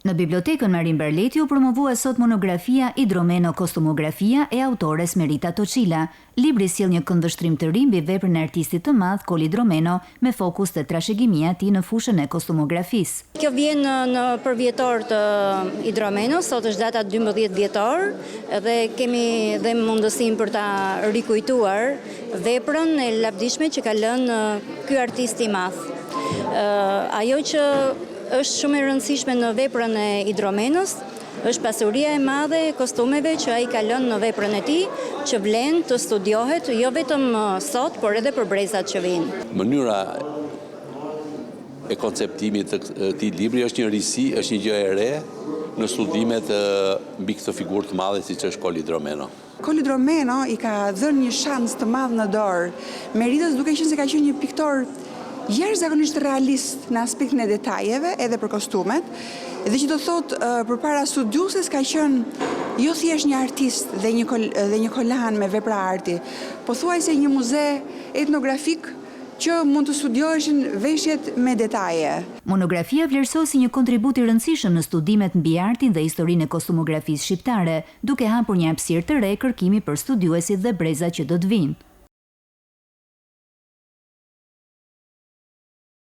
Në bibliotekën Marin Barleti u promovua sot monografia Idromeno Kostumografia e autores Merita Tocila. Libri sjell një këndvështrim të ri mbi veprën e artistit të madh Koli Dromeno me fokus te trashëgimia e tij në fushën e kostumografisë. Kjo vjen në përvjetor të Idromeno, sot është data 12 dhjetor dhe kemi dhe mundësinë për ta rikujtuar veprën e lavdishme që ka lënë ky artist i madh. Ajo që është shumë e rëndësishme në veprën e Idromenos, është pasuria e madhe e kostumeve që ai ka lënë në veprën e tij, që vlen të studiohet jo vetëm sot, por edhe për brezat që vinë. Mënyra e konceptimit të këtij libri është një risi, është një gjë e re në studimet mbi këtë figurë të madhe siç është Koli Dromeno. Koli Dromeno i ka dhënë një shans të madh në dorë Meritës, duke qenë se ka qenë një piktor jashtëzakonisht realist në aspektin e detajeve edhe për kostumet, dhe që do thotë përpara studiuses ka qenë jo thjesht një artist dhe një kolan me vepra arti, po thuajse një muze etnografik që mund të studioheshin veshjet me detaje. Monografia vlerësohet si një kontribut i rëndësishëm në studimet mbi artin dhe historinë e kostumografisë shqiptare, duke hapur një hapësirë të re kërkimi për studiuesit dhe brezat që do të vinë.